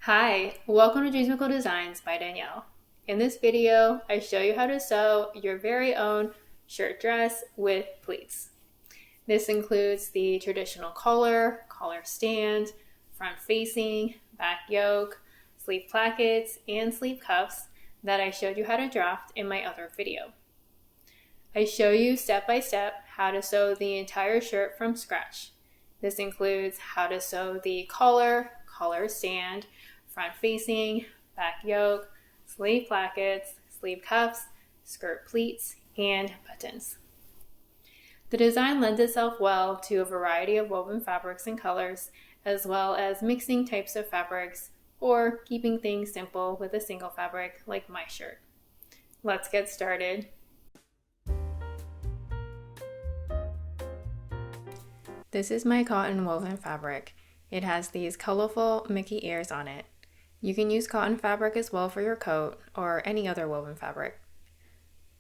Hi, welcome to Dreamsical Designs by Danielle. In this video, I show you how to sew your very own shirt dress with pleats. This includes the traditional collar stand, front facing, back yoke, sleeve plackets, and sleeve cuffs that I showed you how to draft in my other video. I show you step by step how to sew the entire shirt from scratch. This includes how to sew the collar stand, front facing, back yoke, sleeve plackets, sleeve cuffs, skirt pleats, and buttons. The design lends itself well to a variety of woven fabrics and colors, as well as mixing types of fabrics or keeping things simple with a single fabric like my shirt. Let's get started. This is my cotton woven fabric. It has these colorful Mickey ears on it. You can use cotton fabric as well for your coat or any other woven fabric.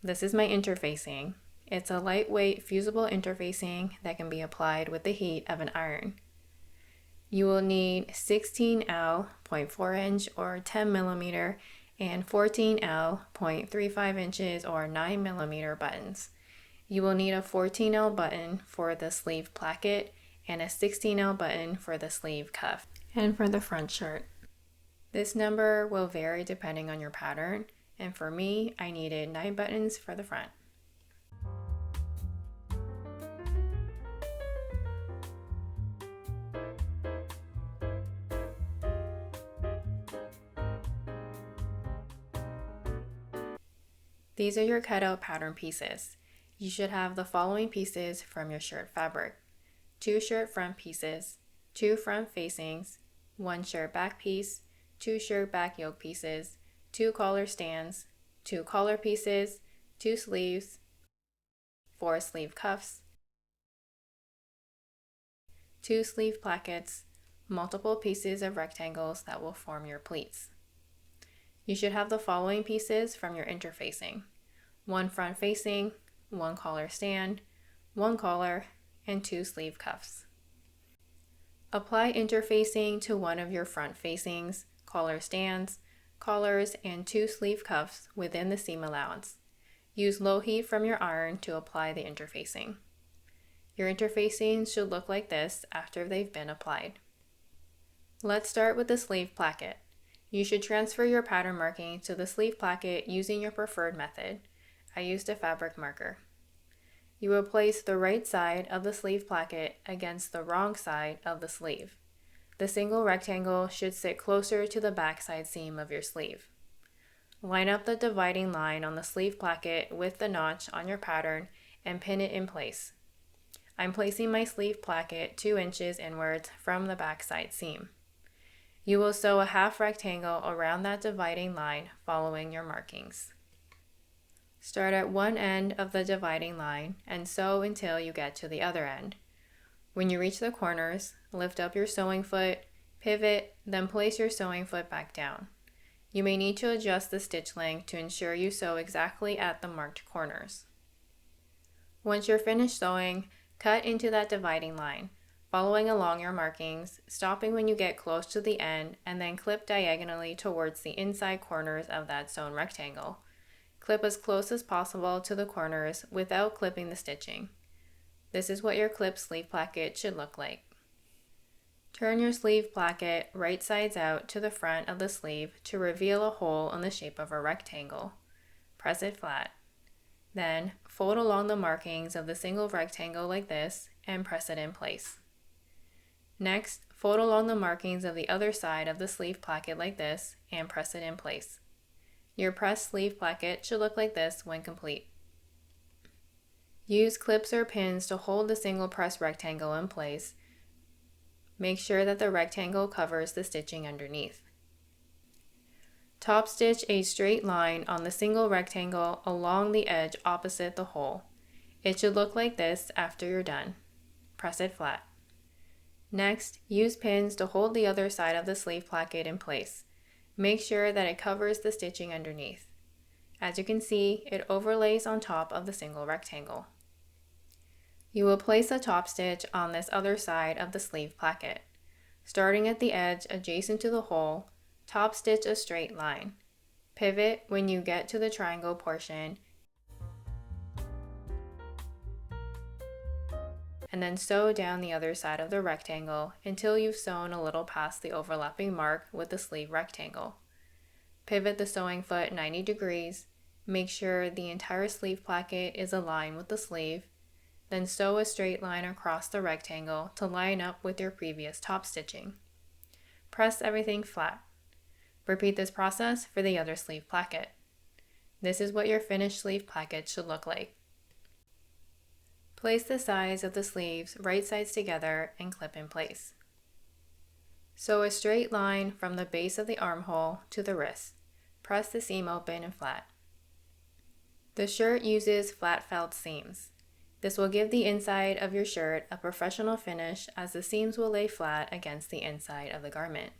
This is my interfacing. It's a lightweight fusible interfacing that can be applied with the heat of an iron. You will need 16L 0.4 inch or 10 millimeter and 14L 0.35 inches or 9 millimeter buttons. You will need a 14L button for the sleeve placket and a 16L button for the sleeve cuff and for the front shirt. This number will vary depending on your pattern, and for me, I needed 9 buttons for the front. These are your cutout pattern pieces. You should have the following pieces from your shirt fabric: 2 shirt front pieces, 2 front facings, 1 shirt back piece, 2 shirt back yoke pieces, 2 collar stands, 2 collar pieces, 2 sleeves, 4 sleeve cuffs, 2 sleeve plackets, multiple pieces of rectangles that will form your pleats. You should have the following pieces from your interfacing: 1 front facing, 1 collar stand, 1 collar, and 2 sleeve cuffs. Apply interfacing to one of your front facings, collar stands, collars, and 2 sleeve cuffs within the seam allowance. Use low heat from your iron to apply the interfacing. Your interfacings should look like this after they've been applied. Let's start with the sleeve placket. You should transfer your pattern marking to the sleeve placket using your preferred method. I used a fabric marker. You will place the right side of the sleeve placket against the wrong side of the sleeve. The single rectangle should sit closer to the backside seam of your sleeve. Line up the dividing line on the sleeve placket with the notch on your pattern and pin it in place. I'm placing my sleeve placket 2 inches inwards from the backside seam. You will sew a half rectangle around that dividing line following your markings. Start at one end of the dividing line and sew until you get to the other end. When you reach the corners, lift up your sewing foot, pivot, then place your sewing foot back down. You may need to adjust the stitch length to ensure you sew exactly at the marked corners. Once you're finished sewing, cut into that dividing line, following along your markings, stopping when you get close to the end, and then clip diagonally towards the inside corners of that sewn rectangle. Clip as close as possible to the corners without clipping the stitching. This is what your clipped sleeve placket should look like. Turn your sleeve placket right sides out to the front of the sleeve to reveal a hole in the shape of a rectangle. Press it flat. Then, fold along the markings of the single rectangle like this and press it in place. Next, fold along the markings of the other side of the sleeve placket like this and press it in place. Your pressed sleeve placket should look like this when complete. Use clips or pins to hold the single pressed rectangle in place. Make sure that the rectangle covers the stitching underneath. Top stitch a straight line on the single rectangle along the edge opposite the hole. It should look like this after you're done. Press it flat. Next, use pins to hold the other side of the sleeve placket in place. Make sure that it covers the stitching underneath. As you can see, it overlays on top of the single rectangle. You will place a top stitch on this other side of the sleeve placket. Starting at the edge adjacent to the hole, Top stitch a straight line. Pivot when you get to the triangle portion, and then sew down the other side of the rectangle until you've sewn a little past the overlapping mark with the sleeve rectangle. Pivot the sewing foot 90 degrees, make sure the entire sleeve placket is aligned with the sleeve, then sew a straight line across the rectangle to line up with your previous top stitching. Press everything flat. Repeat this process for the other sleeve placket. This is what your finished sleeve placket should look like. Place the sides of the sleeves right sides together and clip in place. Sew a straight line from the base of the armhole to the wrist. Press the seam open and flat. The shirt uses flat felt seams. This will give the inside of your shirt a professional finish as the seams will lay flat against the inside of the garment.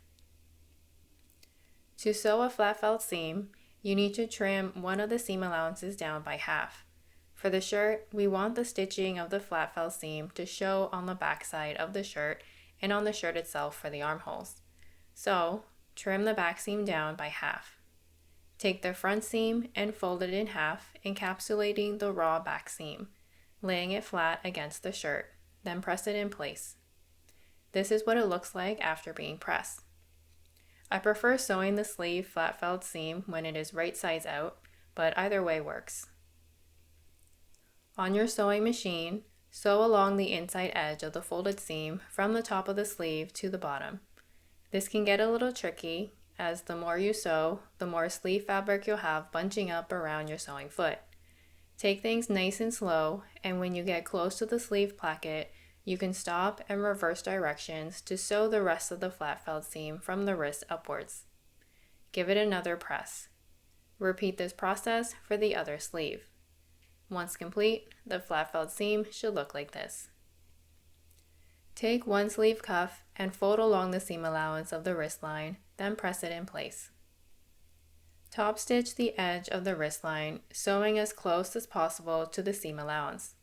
To sew a flat felt seam, you need to trim one of the seam allowances down by half. For the shirt, we want the stitching of the flat felt seam to show on the back side of the shirt and on the shirt itself for the armholes. So, trim the back seam down by half. Take the front seam and fold it in half, encapsulating the raw back seam, laying it flat against the shirt, then press it in place. This is what it looks like after being pressed. I prefer sewing the sleeve flat felt seam when it is right sides out, but either way works. On your sewing machine, sew along the inside edge of the folded seam from the top of the sleeve to the bottom. This can get a little tricky, as the more you sew, the more sleeve fabric you'll have bunching up around your sewing foot. Take things nice and slow, and when you get close to the sleeve placket, you can stop and reverse directions to sew the rest of the flat felt seam from the wrist upwards. Give it another press. Repeat this process for the other sleeve. Once complete, the flat felt seam should look like this. Take one sleeve cuff and fold along the seam allowance of the wrist line, then press it in place. Top stitch the edge of the wrist line, sewing as close as possible to the seam allowance.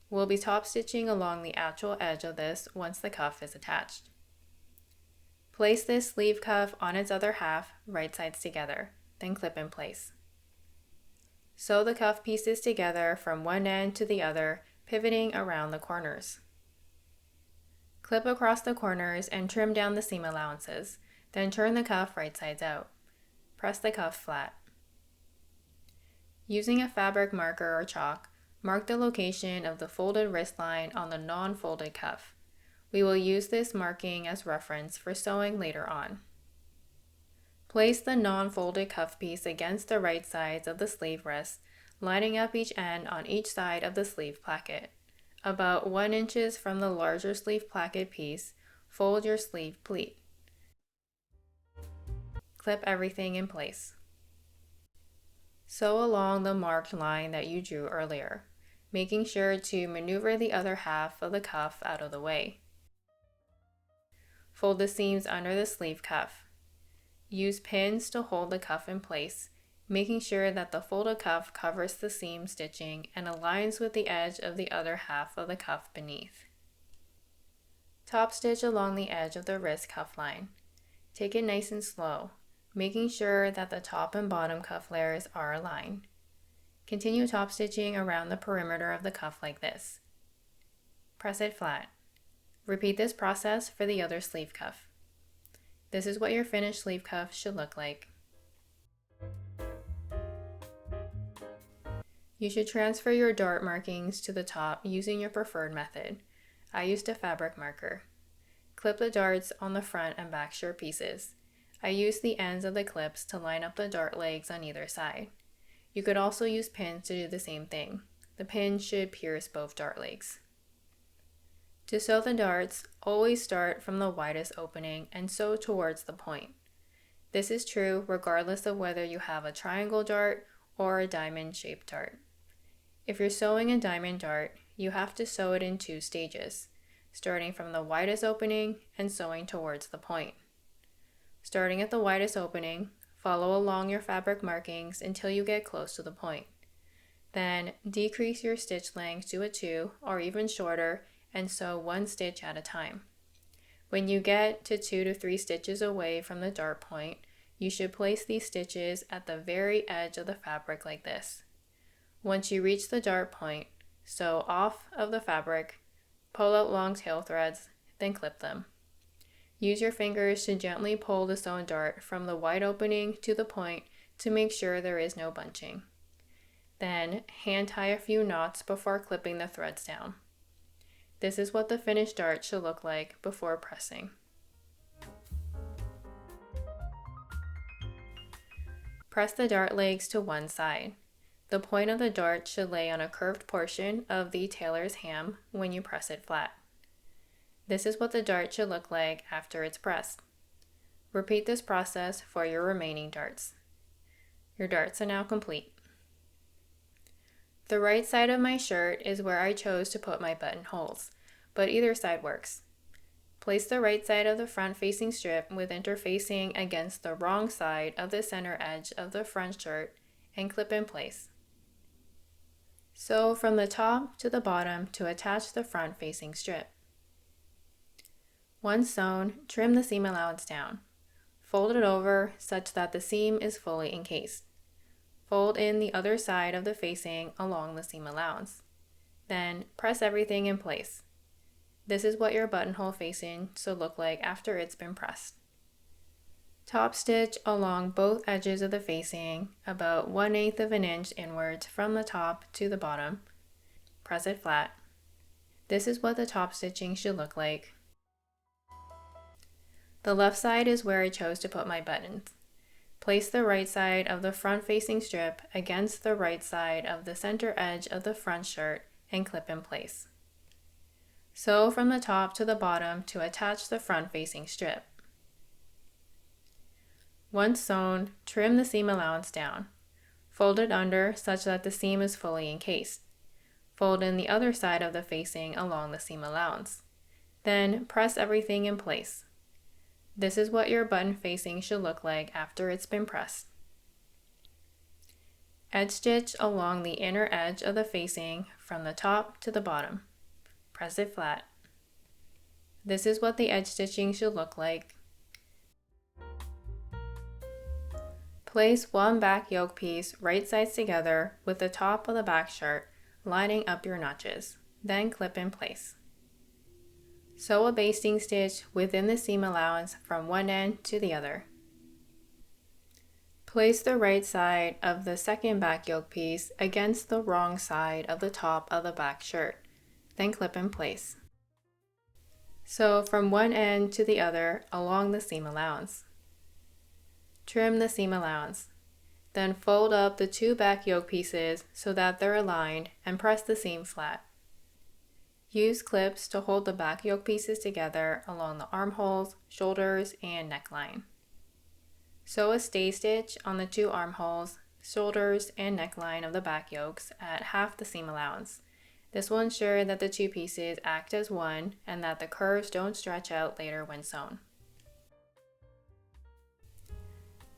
We'll be top stitching along the actual edge of this once the cuff is attached. Place this sleeve cuff on its other half, right sides together, then clip in place. Sew the cuff pieces together from one end to the other, pivoting around the corners. Clip across the corners and trim down the seam allowances, then turn the cuff right sides out. Press the cuff flat. Using a fabric marker or chalk, mark the location of the folded wrist line on the non-folded cuff. We will use this marking as reference for sewing later on. Place the non-folded cuff piece against the right sides of the sleeve wrist, lining up each end on each side of the sleeve placket. About 1 inch from the larger sleeve placket piece, fold your sleeve pleat. Clip everything in place. Sew along the marked line that you drew earlier, making sure to maneuver the other half of the cuff out of the way. Fold the seams under the sleeve cuff. Use pins to hold the cuff in place, making sure that the folded cuff covers the seam stitching and aligns with the edge of the other half of the cuff beneath. Top stitch along the edge of the wrist cuff line. Take it nice and slow, making sure that the top and bottom cuff layers are aligned. Continue top stitching around the perimeter of the cuff like this. Press it flat. Repeat this process for the other sleeve cuff. This is what your finished sleeve cuff should look like. You should transfer your dart markings to the top using your preferred method. I used a fabric marker. Clip the darts on the front and back shirt pieces. I used the ends of the clips to line up the dart legs on either side. You could also use pins to do the same thing. The pin should pierce both dart legs. To sew the darts, always start from the widest opening and sew towards the point. This is true regardless of whether you have a triangle dart or a diamond-shaped dart. If you're sewing a diamond dart, you have to sew it in 2 stages, starting from the widest opening and sewing towards the point. Starting at the widest opening, follow along your fabric markings until you get close to the point. Then decrease your stitch length to a 2 or even shorter and sew 1 stitch at a time. When you get to 2 to 3 stitches away from the dart point, you should place these stitches at the very edge of the fabric like this. Once you reach the dart point, sew off of the fabric, pull out long tail threads, then clip them. Use your fingers to gently pull the sewn dart from the wide opening to the point to make sure there is no bunching. Then hand tie a few knots before clipping the threads down. This is what the finished dart should look like before pressing. Press the dart legs to one side. The point of the dart should lay on a curved portion of the tailor's ham when you press it flat. This is what the dart should look like after it's pressed. Repeat this process for your remaining darts. Your darts are now complete. The right side of my shirt is where I chose to put my buttonholes, but either side works. Place the right side of the front-facing strip with interfacing against the wrong side of the center edge of the front shirt and clip in place. Sew from the top to the bottom to attach the front-facing strip. Once sewn, trim the seam allowance down. Fold it over such that the seam is fully encased. Fold in the other side of the facing along the seam allowance. Then press everything in place. This is what your buttonhole facing should look like after it's been pressed. Top stitch along both edges of the facing about 1/8 of an inch inwards from the top to the bottom. Press it flat. This is what the top stitching should look like. The left side is where I chose to put my buttons. Place the right side of the front-facing strip against the right side of the center edge of the front shirt and clip in place. Sew from the top to the bottom to attach the front-facing strip. Once sewn, trim the seam allowance down. Fold it under such that the seam is fully encased. Fold in the other side of the facing along the seam allowance. Then press everything in place. This is what your button facing should look like after it's been pressed. Edge stitch along the inner edge of the facing from the top to the bottom. Press it flat. This is what the edge stitching should look like. Place one back yoke piece right sides together with the top of the back shirt lining up your notches, then clip in place. Sew a basting stitch within the seam allowance from one end to the other. Place the right side of the second back yoke piece against the wrong side of the top of the back shirt, then clip in place. Sew from one end to the other along the seam allowance. Trim the seam allowance. Then fold up the two back yoke pieces so that they're aligned and press the seam flat. Use clips to hold the back yoke pieces together along the armholes, shoulders, and neckline. Sew a stay stitch on the two armholes, shoulders, and neckline of the back yokes at half the seam allowance. This will ensure that the two pieces act as one and that the curves don't stretch out later when sewn.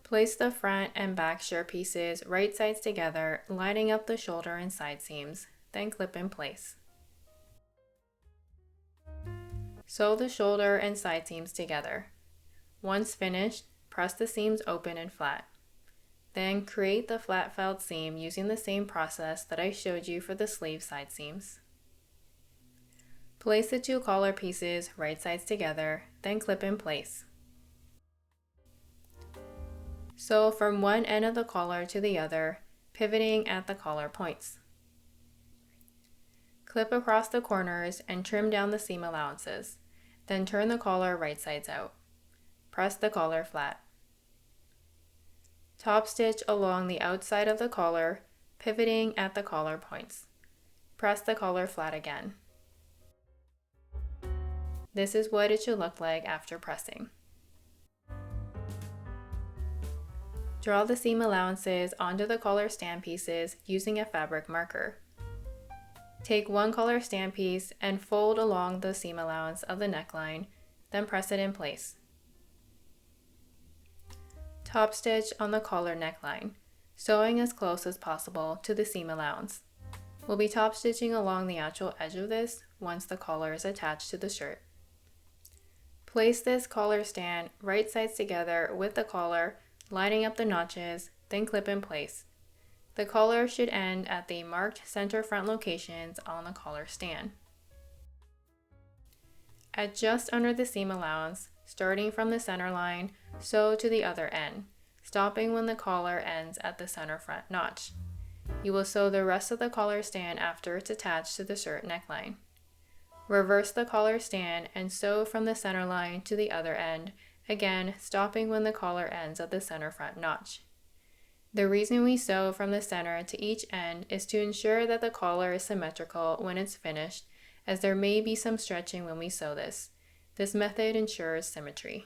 Place the front and back shirt pieces right sides together, lining up the shoulder and side seams, then clip in place. Sew the shoulder and side seams together. Once finished, press the seams open and flat. Then create the flat felt seam using the same process that I showed you for the sleeve side seams. Place the two collar pieces right sides together, then clip in place. Sew from one end of the collar to the other, pivoting at the collar points. Clip across the corners and trim down the seam allowances. Then turn the collar right sides out. Press the collar flat. Top stitch along the outside of the collar, pivoting at the collar points. Press the collar flat again. This is what it should look like after pressing. Draw the seam allowances onto the collar stand pieces using a fabric marker. Take one collar stand piece and fold along the seam allowance of the neckline, then press it in place. Top stitch on the collar neckline, sewing as close as possible to the seam allowance. We'll be top stitching along the actual edge of this once the collar is attached to the shirt. Place this collar stand right sides together with the collar, lining up the notches, then clip in place. The collar should end at the marked center front locations on the collar stand. At just under the seam allowance, starting from the center line, sew to the other end, stopping when the collar ends at the center front notch. You will sew the rest of the collar stand after it's attached to the shirt neckline. Reverse the collar stand and sew from the center line to the other end, again stopping when the collar ends at the center front notch. The reason we sew from the center to each end is to ensure that the collar is symmetrical when it's finished, as there may be some stretching when we sew this. This method ensures symmetry.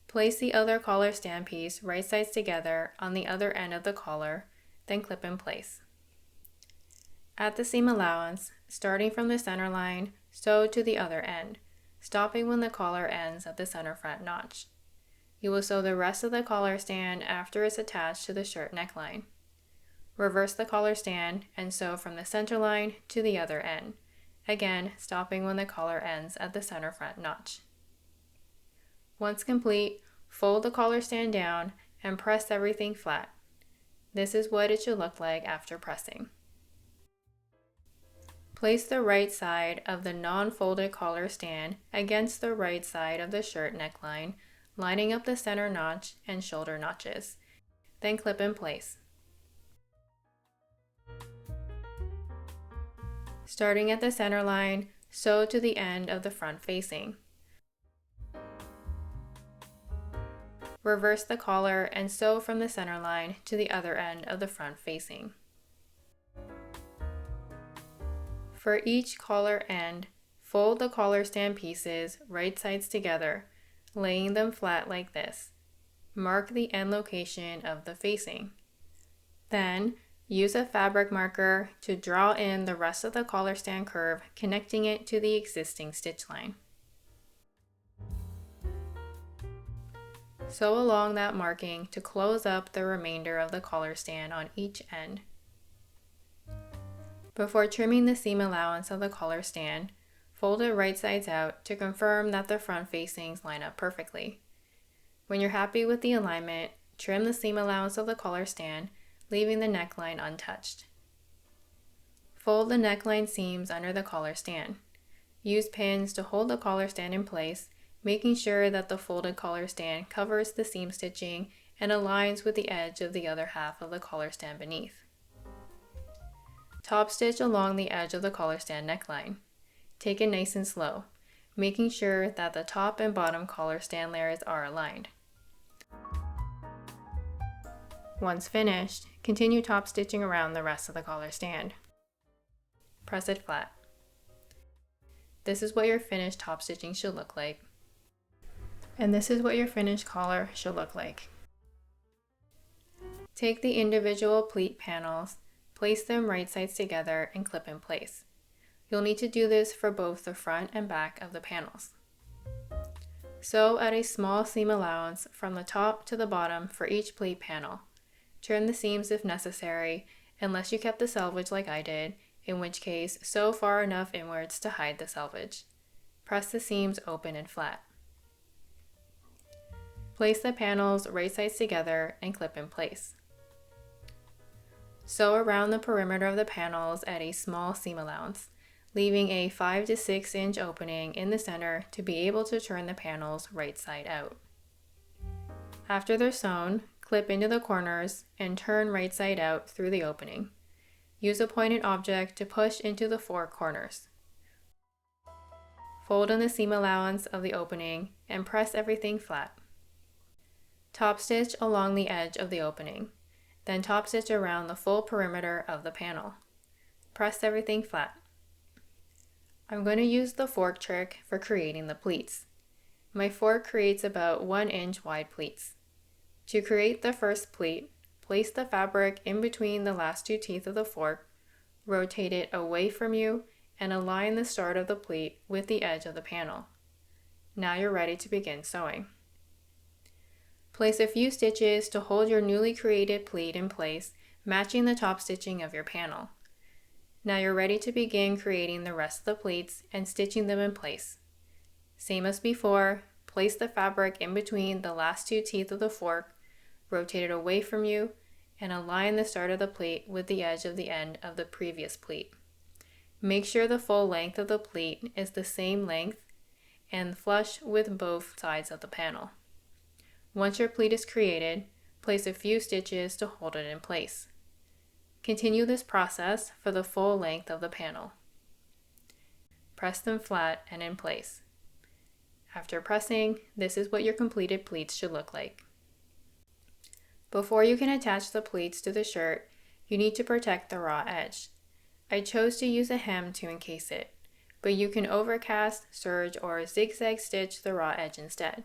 Place the other collar stand piece right sides together on the other end of the collar, then clip in place. At the seam allowance, starting from the center line, sew to the other end, stopping when the collar ends at the center front notch. You will sew the rest of the collar stand after it's attached to the shirt neckline. Reverse the collar stand and sew from the center line to the other end, again stopping when the collar ends at the center front notch. Once complete, fold the collar stand down and press everything flat. This is what it should look like after pressing. Place the right side of the non-folded collar stand against the right side of the shirt neckline, lining up the center notch and shoulder notches. Then clip in place. Starting at the center line, sew to the end of the front facing. Reverse the collar and sew from the center line to the other end of the front facing. For each collar end, fold the collar stand pieces right sides together, laying them flat like this. Mark the end location of the facing. Then, use a fabric marker to draw in the rest of the collar stand curve, connecting it to the existing stitch line. Sew along that marking to close up the remainder of the collar stand on each end. Before trimming the seam allowance of the collar stand, fold it right sides out to confirm that the front facings line up perfectly. When you're happy with the alignment, trim the seam allowance of the collar stand, leaving the neckline untouched. Fold the neckline seams under the collar stand. Use pins to hold the collar stand in place, making sure that the folded collar stand covers the seam stitching and aligns with the edge of the other half of the collar stand beneath. Top stitch along the edge of the collar stand neckline. Take it nice and slow, making sure that the top and bottom collar stand layers are aligned. Once finished, continue top stitching around the rest of the collar stand. Press it flat. This is what your finished top stitching should look like. And this is what your finished collar should look like. Take the individual pleat panels, place them right sides together and clip in place. You'll need to do this for both the front and back of the panels. Sew at a small seam allowance from the top to the bottom for each pleat panel. Trim the seams if necessary, unless you kept the selvage like I did, in which case sew far enough inwards to hide the selvage. Press the seams open and flat. Place the panels right sides together and clip in place. Sew around the perimeter of the panels at a small seam allowance, leaving a 5 to 6 inch opening in the center to be able to turn the panels right side out. After they're sewn, clip into the corners and turn right side out through the opening. Use a pointed object to push into the 4 corners. Fold in the seam allowance of the opening and press everything flat. Top stitch along the edge of the opening, then top stitch around the full perimeter of the panel. Press everything flat. I'm going to use the fork trick for creating the pleats. My fork creates about 1 inch wide pleats. To create the first pleat, place the fabric in between the last 2 teeth of the fork, rotate it away from you, and align the start of the pleat with the edge of the panel. Now you're ready to begin sewing. Place a few stitches to hold your newly created pleat in place, matching the top stitching of your panel. Now you're ready to begin creating the rest of the pleats and stitching them in place. Same as before, place the fabric in between the last two teeth of the fork, rotate it away from you, and align the start of the pleat with the edge of the end of the previous pleat. Make sure the full length of the pleat is the same length and flush with both sides of the panel. Once your pleat is created, place a few stitches to hold it in place. Continue this process for the full length of the panel. Press them flat and in place. After pressing, this is what your completed pleats should look like. Before you can attach the pleats to the shirt, you need to protect the raw edge. I chose to use a hem to encase it, but you can overcast, serge, or zigzag stitch the raw edge instead.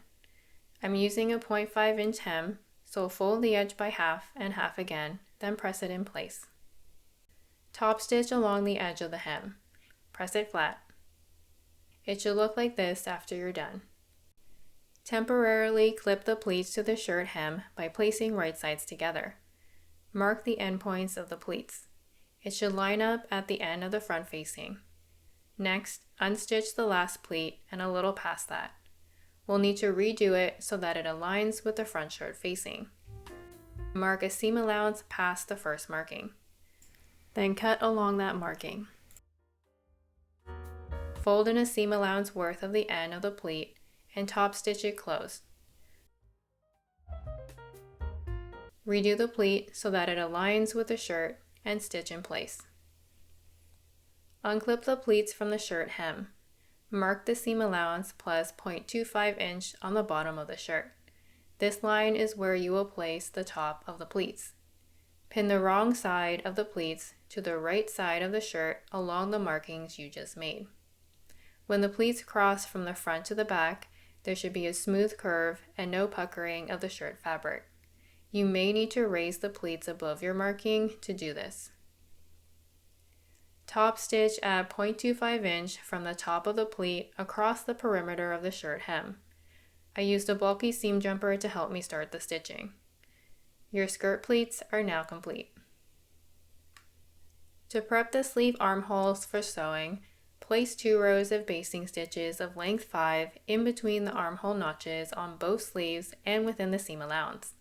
I'm using a 0.5 inch hem, so fold the edge by half and half again, then press it in place. Top stitch along the edge of the hem. Press it flat. It should look like this after you're done. Temporarily clip the pleats to the shirt hem by placing right sides together. Mark the end points of the pleats. It should line up at the end of the front facing. Next, unstitch the last pleat and a little past that. We'll need to redo it so that it aligns with the front shirt facing. Mark a seam allowance past the first marking. Then cut along that marking. Fold in a seam allowance worth of the end of the pleat and top stitch it closed. Redo the pleat so that it aligns with the shirt and stitch in place. Unclip the pleats from the shirt hem. Mark the seam allowance plus 0.25 inch on the bottom of the shirt. This line is where you will place the top of the pleats. Pin the wrong side of the pleats to the right side of the shirt along the markings you just made. When the pleats cross from the front to the back, there should be a smooth curve and no puckering of the shirt fabric. You may need to raise the pleats above your marking to do this. Top stitch at 0.25 inch from the top of the pleat across the perimeter of the shirt hem. I used a bulky seam jumper to help me start the stitching. Your skirt pleats are now complete. To prep the sleeve armholes for sewing, place 2 rows of basting stitches of length 5 in between the armhole notches on both sleeves and within the seam allowance.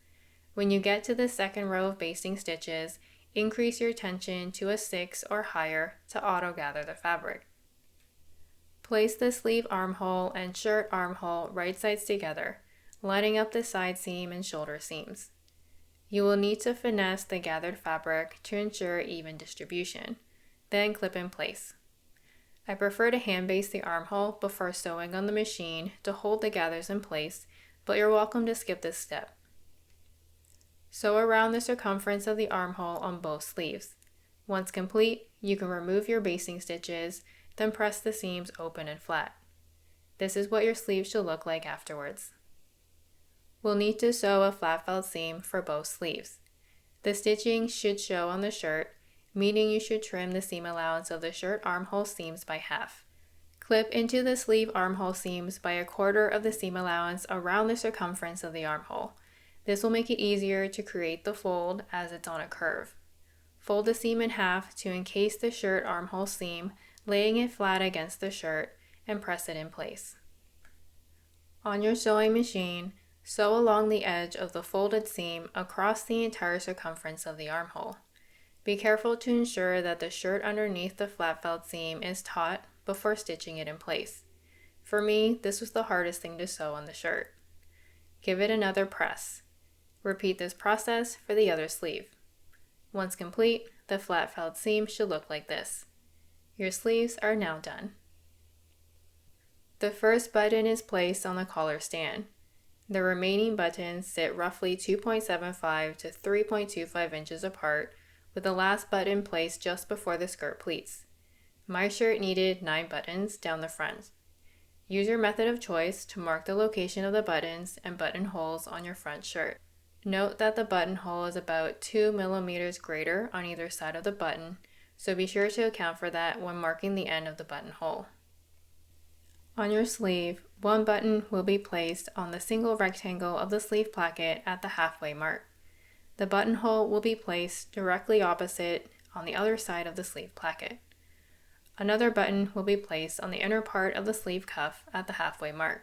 When you get to the second row of basting stitches, increase your tension to a 6 or higher to auto-gather the fabric. Place the sleeve armhole and shirt armhole right sides together, lining up the side seam and shoulder seams. You will need to finesse the gathered fabric to ensure even distribution, then clip in place. I prefer to hand baste the armhole before sewing on the machine to hold the gathers in place, but you're welcome to skip this step. Sew around the circumference of the armhole on both sleeves. Once complete, you can remove your basting stitches, then press the seams open and flat. This is what your sleeve should look like afterwards. We'll need to sew a flat felt seam for both sleeves. The stitching should show on the shirt, meaning you should trim the seam allowance of the shirt armhole seams by half. Clip into the sleeve armhole seams by 1/4 of the seam allowance around the circumference of the armhole. This will make it easier to create the fold as it's on a curve. Fold the seam in half to encase the shirt armhole seam, laying it flat against the shirt, and press it in place. On your sewing machine, sew along the edge of the folded seam across the entire circumference of the armhole. Be careful to ensure that the shirt underneath the flat felt seam is taut before stitching it in place. For me, this was the hardest thing to sew on the shirt. Give it another press. Repeat this process for the other sleeve. Once complete, the flat felt seam should look like this. Your sleeves are now done. The first button is placed on the collar stand. The remaining buttons sit roughly 2.75 to 3.25 inches apart, with the last button placed just before the skirt pleats. My shirt needed 9 buttons down the front. Use your method of choice to mark the location of the buttons and buttonholes on your front shirt. Note that the buttonhole is about 2 millimeters greater on either side of the button, so be sure to account for that when marking the end of the buttonhole. On your sleeve, 1 button will be placed on the single rectangle of the sleeve placket at the halfway mark. The buttonhole will be placed directly opposite on the other side of the sleeve placket. Another button will be placed on the inner part of the sleeve cuff at the halfway mark.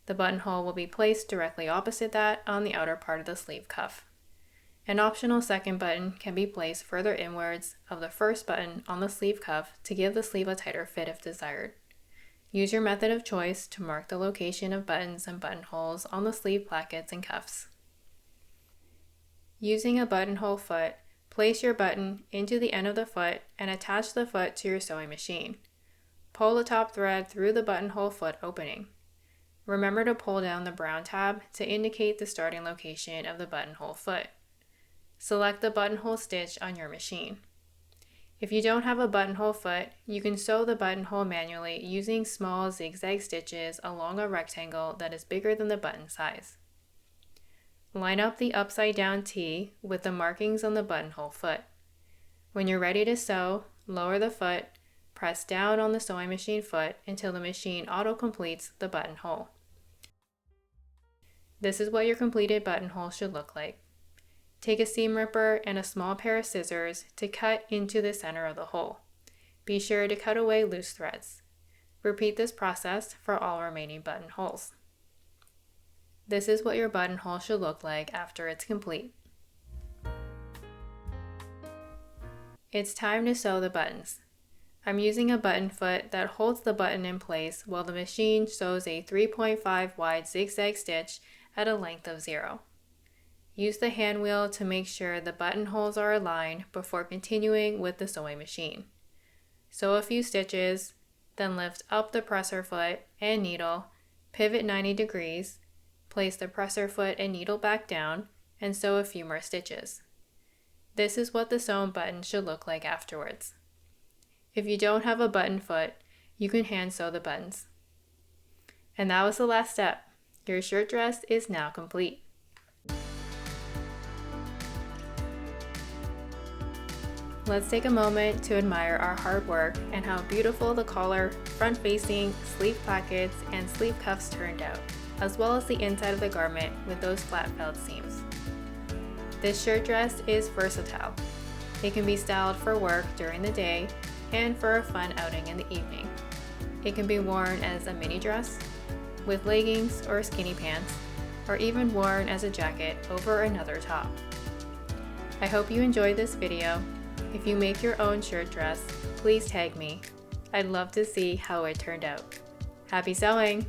The buttonhole will be placed directly opposite that on the outer part of the sleeve cuff. An optional second button can be placed further inwards of the first button on the sleeve cuff to give the sleeve a tighter fit if desired. Use your method of choice to mark the location of buttons and buttonholes on the sleeve plackets and cuffs. Using a buttonhole foot, place your button into the end of the foot and attach the foot to your sewing machine. Pull the top thread through the buttonhole foot opening. Remember to pull down the brown tab to indicate the starting location of the buttonhole foot. Select the buttonhole stitch on your machine. If you don't have a buttonhole foot, you can sew the buttonhole manually using small zigzag stitches along a rectangle that is bigger than the button size. Line up the upside down T with the markings on the buttonhole foot. When you're ready to sew, lower the foot, press down on the sewing machine foot until the machine auto-completes the buttonhole. This is what your completed buttonhole should look like. Take a seam ripper and a small pair of scissors to cut into the center of the hole. Be sure to cut away loose threads. Repeat this process for all remaining buttonholes. This is what your buttonhole should look like after it's complete. It's time to sew the buttons. I'm using a button foot that holds the button in place while the machine sews a 3.5 wide zigzag stitch at a length of 0. Use the hand wheel to make sure the buttonholes are aligned before continuing with the sewing machine. Sew a few stitches, then lift up the presser foot and needle, pivot 90 degrees, place the presser foot and needle back down, and sew a few more stitches. This is what the sewn button should look like afterwards. If you don't have a button foot, you can hand sew the buttons. And that was the last step. Your shirt dress is now complete. Let's take a moment to admire our hard work and how beautiful the collar, front-facing, sleeve plackets, and sleeve cuffs turned out, as well as the inside of the garment with those flat felt seams. This shirt dress is versatile. It can be styled for work during the day and for a fun outing in the evening. It can be worn as a mini dress, with leggings or skinny pants, or even worn as a jacket over another top. I hope you enjoyed this video. If you make your own shirt dress, please tag me. I'd love to see how it turned out. Happy sewing!